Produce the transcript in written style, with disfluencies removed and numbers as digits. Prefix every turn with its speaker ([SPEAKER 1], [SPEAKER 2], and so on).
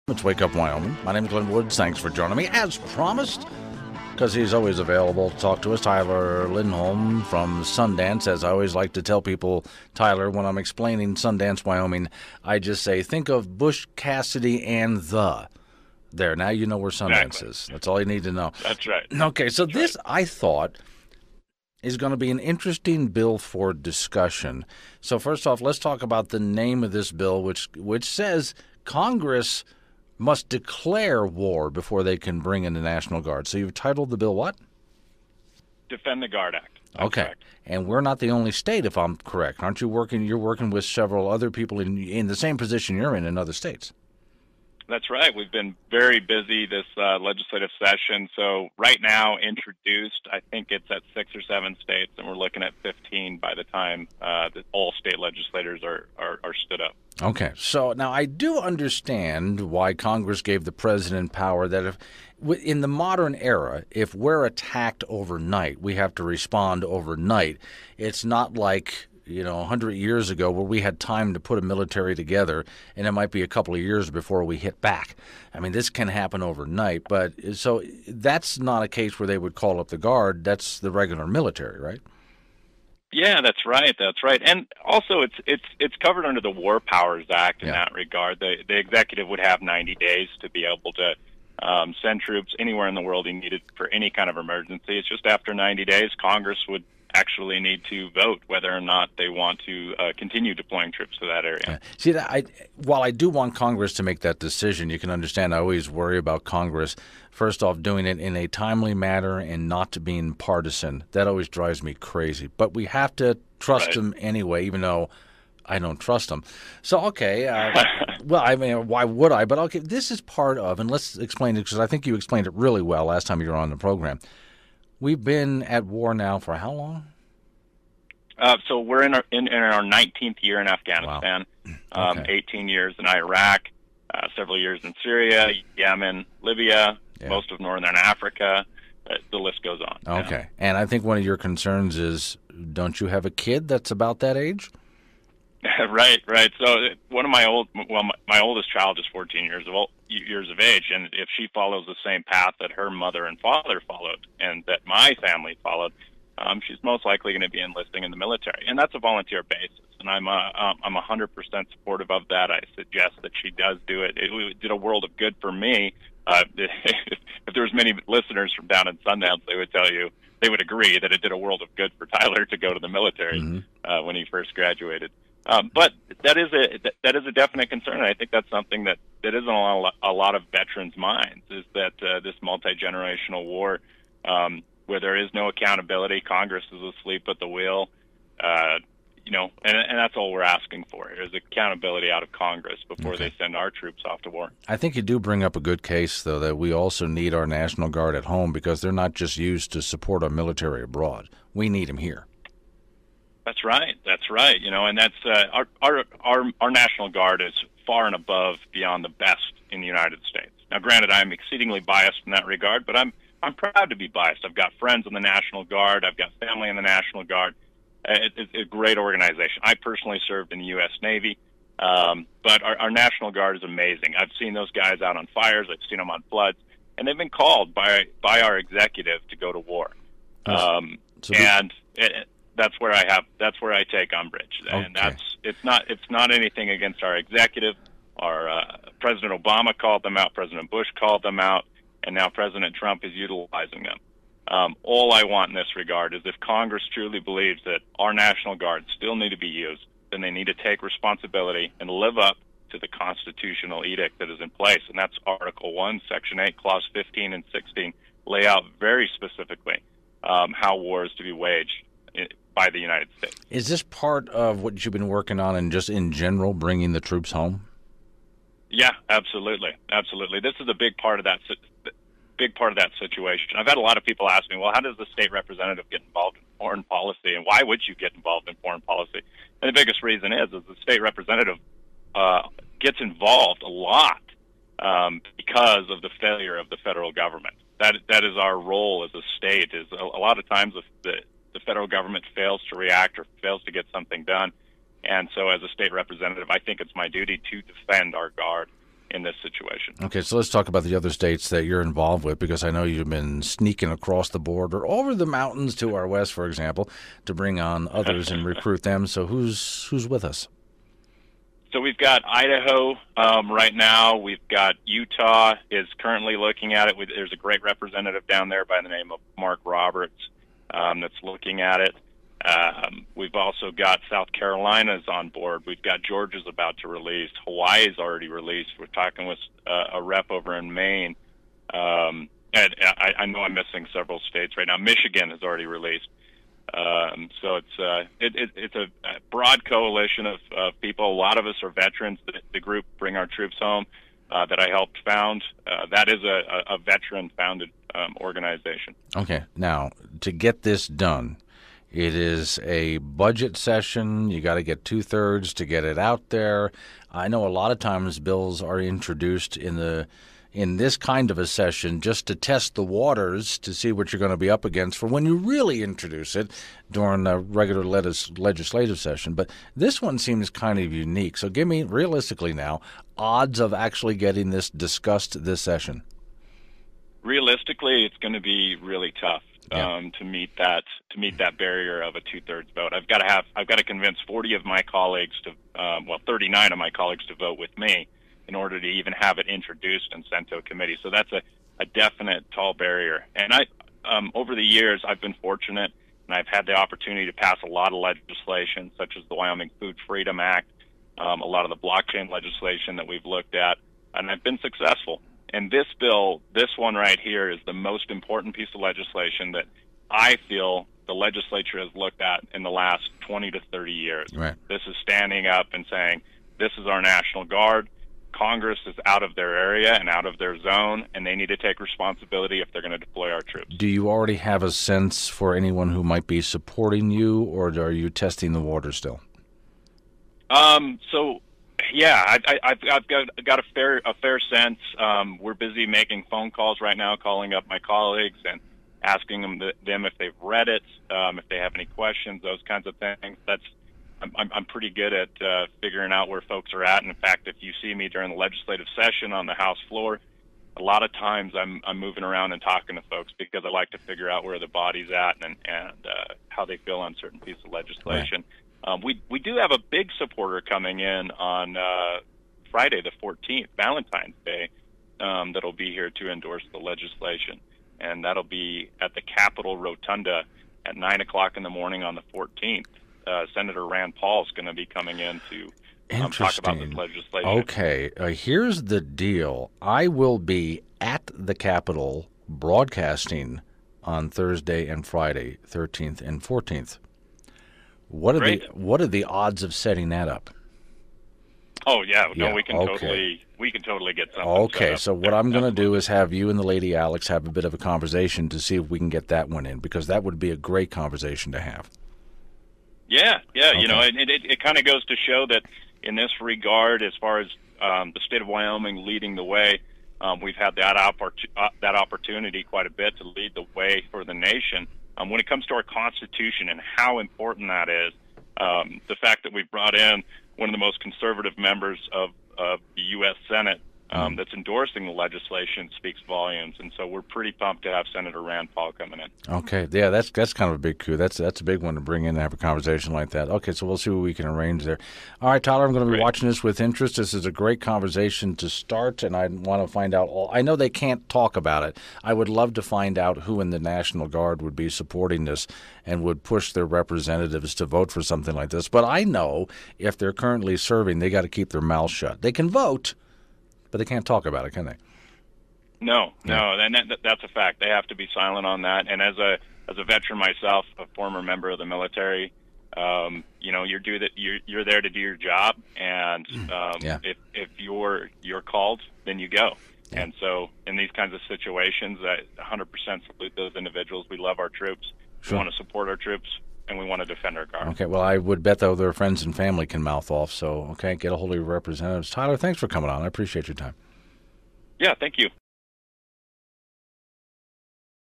[SPEAKER 1] It's Wake Up Wyoming. My name is Glenn Woods. Thanks for joining me, as promised, because he's always available to talk to us. Tylor Lindholm from Sundance. As I always like to tell people, Tylor, when I'm explaining Sundance, Wyoming, I just say, think of Bush, Cassidy, and the. There, now you know where Sundance is. That's all you need to know.
[SPEAKER 2] That's right.
[SPEAKER 1] Okay, so this, I thought, is going to be an interesting bill for discussion. So first off, let's talk about the name of this bill, which says Congress must declare war before they can bring in the National Guard. So you've titled the bill what?
[SPEAKER 2] Defend the Guard Act. That's
[SPEAKER 1] okay.
[SPEAKER 2] Correct.
[SPEAKER 1] And we're not the only state, if I'm correct. Aren't you working? You're working with several other people in the same position you're in other states.
[SPEAKER 2] That's right. We've been very busy this legislative session. So right now, introduced, I think it's at 6 or 7 states, and we're looking at 15 by the time that all state legislators are stood up.
[SPEAKER 1] Okay. So now I do understand why Congress gave the president power that if, in the modern era, if we're attacked overnight, we have to respond overnight. It's not like 100 years ago where we had time to put a military together, and it might be a couple of years before we hit back. I mean, this can happen overnight, but so that's not a case where they would call up the Guard. That's the regular military, right?
[SPEAKER 2] Yeah, that's right. That's right. And also, it's covered under the War Powers Act in that regard. The executive would have 90 days to be able to send troops anywhere in the world he needed for any kind of emergency. It's just after 90 days, Congress would actually need to vote whether or not they want to continue deploying troops to that area.
[SPEAKER 1] See, while I do want Congress to make that decision, you can understand I always worry about Congress, first off, doing it in a timely manner and not being partisan. That always drives me crazy. But we have to trust them anyway, even though I don't trust them. So, okay, well, I mean, why would I? But, okay, this is part of, and let's explain it, because I think you explained it really well last time you were on the program. We've been at war now for how long?
[SPEAKER 2] So we're in our 19th year in Afghanistan,
[SPEAKER 1] Wow.
[SPEAKER 2] 18 years in Iraq, several years in Syria, Yemen, Libya, most of Northern Africa. The list goes on.
[SPEAKER 1] Okay. And I think one of your concerns is, don't you have a kid that's about that age?
[SPEAKER 2] Right. So one of my oldest child is 14 years of age, and if she follows the same path that her mother and father followed, and that my family followed, she's most likely going to be enlisting in the military, and that's a volunteer basis. And I'm 100% supportive of that. I suggest that she does do it. It did a world of good for me. If there was many listeners from down in Sundance, they would agree that it did a world of good for Tylor to go to the military when he first graduated. But that is a definite concern, and I think that's something that isn't on a lot of veterans' minds, is that this multi-generational war, where there is no accountability, Congress is asleep at the wheel, and that's all we're asking for is accountability out of Congress before they send our troops off to war.
[SPEAKER 1] I think you do bring up a good case, though, that we also need our National Guard at home, because they're not just used to support our military abroad. We need them here.
[SPEAKER 2] That's right. And that's our National Guard is far and above beyond the best in the United States. Now, granted, I'm exceedingly biased in that regard, but I'm proud to be biased. I've got friends in the National Guard. I've got family in the National Guard. It's a great organization. I personally served in the U.S. Navy, but our National Guard is amazing. I've seen those guys out on fires. I've seen them on floods, and they've been called by our executive to go to war. That's where I take umbrage, and it's not anything against our executive. Our President Obama called them out, President Bush called them out, and now President Trump is utilizing them. All I want in this regard is if Congress truly believes that our National Guard still need to be used, then they need to take responsibility and live up to the constitutional edict that is in place, and that's Article 1, Section 8, Clause 15 and 16 lay out very specifically how war is to be waged by the United States.
[SPEAKER 1] Is this part of what you've been working on, and just in general bringing the troops home?
[SPEAKER 2] Yeah, absolutely. This is a big part of that situation. I've had a lot of people ask me, well, how does the state representative get involved in foreign policy, and why would you get involved in foreign policy? And the biggest reason is the state representative gets involved a lot because of the failure of the federal government. That is our role as a state. Is a lot of times the federal government fails to react or fails to get something done. And so as a state representative, I think it's my duty to defend our Guard in this situation.
[SPEAKER 1] Okay, so let's talk about the other states that you're involved with, because I know you've been sneaking across the border over the mountains to our west, for example, to bring on others and recruit them. So who's with us?
[SPEAKER 2] So we've got Idaho right now. We've got Utah is currently looking at it. There's a great representative down there by the name of Mark Roberts that's looking at it. We've also got South Carolina's on board. We've got Georgia's about to release. Hawaii's already released. We're talking with a rep over in Maine. And I know I'm missing several states right now. Michigan has already released. So it's a broad coalition of people. A lot of us are veterans. The group Bring Our Troops Home that I helped found, that is a veteran-founded organization.
[SPEAKER 1] Okay, now, to get this done, it is a budget session. You got to get 2/3 to get it out there. I know a lot of times bills are introduced in this kind of a session just to test the waters to see what you're going to be up against for when you really introduce it during a regular legislative session. But this one seems kind of unique. So give me, realistically now, odds of actually getting this discussed this session.
[SPEAKER 2] Realistically, it's going to be really tough.
[SPEAKER 1] Yeah.
[SPEAKER 2] To meet that barrier of a 2/3 vote. I've got to convince 40 of my colleagues 39 of my colleagues to vote with me in order to even have it introduced and sent to a committee. So that's a definite tall barrier. And over the years, I've been fortunate, and I've had the opportunity to pass a lot of legislation, such as the Wyoming Food Freedom Act, a lot of the blockchain legislation that we've looked at, and I've been successful. And this bill, this one right here, is the most important piece of legislation that I feel the legislature has looked at in the last 20 to 30 years.
[SPEAKER 1] Right.
[SPEAKER 2] This is standing up and saying, this is our National Guard. Congress is out of their area and out of their zone, and they need to take responsibility if they're going to deploy our troops.
[SPEAKER 1] Do you already have a sense for anyone who might be supporting you, or are you testing the water still?
[SPEAKER 2] Yeah, I've got a fair sense. We're busy making phone calls right now, calling up my colleagues and asking them if they've read it, if they have any questions, those kinds of things. I'm pretty good at figuring out where folks are at. And in fact, if you see me during the legislative session on the House floor, a lot of times I'm moving around and talking to folks because I like to figure out where the body's at and how they feel on certain pieces of legislation. Right. We do have a big supporter coming in on Friday the 14th, Valentine's Day, that'll be here to endorse the legislation. And that'll be at the Capitol Rotunda at 9 o'clock in the morning on the 14th. Senator Rand Paul's going to be coming in to talk about this legislation.
[SPEAKER 1] Okay, here's the deal. I will be at the Capitol broadcasting on Thursday and Friday, 13th and 14th. What are the odds of setting that up?
[SPEAKER 2] Oh yeah, no, we can totally get something.
[SPEAKER 1] Okay, so what I'm going to do is have you and the lady Alex have a bit of a conversation to see if we can get that one in, because that would be a great conversation to have.
[SPEAKER 2] Yeah, okay. You know, it kind of goes to show that in this regard, as far as the state of Wyoming leading the way, we've had that opportunity quite a bit to lead the way for the nation. When it comes to our Constitution and how important that is, the fact that we've brought in one of the most conservative members of the U.S. Senate that's endorsing the legislation speaks volumes, and so we're pretty pumped to have Senator Rand Paul coming in.
[SPEAKER 1] Okay, yeah, that's kind of a big coup. That's a big one to bring in and have a conversation like that. Okay, so we'll see what we can arrange there. All right, Tyler, I'm going to be watching this with interest. This is a great conversation to start, and I want to find out all. I know they can't talk about it. I would love to find out who in the National Guard would be supporting this and would push their representatives to vote for something like this. But I know if they're currently serving, they got to keep their mouths shut. They can vote, but they can't talk about it, can they?
[SPEAKER 2] No, and that's a fact. They have to be silent on that. And as a veteran myself, a former member of the military, you know, you're there to do your job, and if you're called, then you go. Yeah. And so in these kinds of situations, I 100% salute those individuals. We love our troops. Sure. We want to support our troops, and we want to defend our guard.
[SPEAKER 1] Okay, well, I would bet, though, their friends and family can mouth off. So, okay, get a hold of your representatives. Tyler, thanks for coming on. I appreciate your time.
[SPEAKER 2] Yeah, thank you.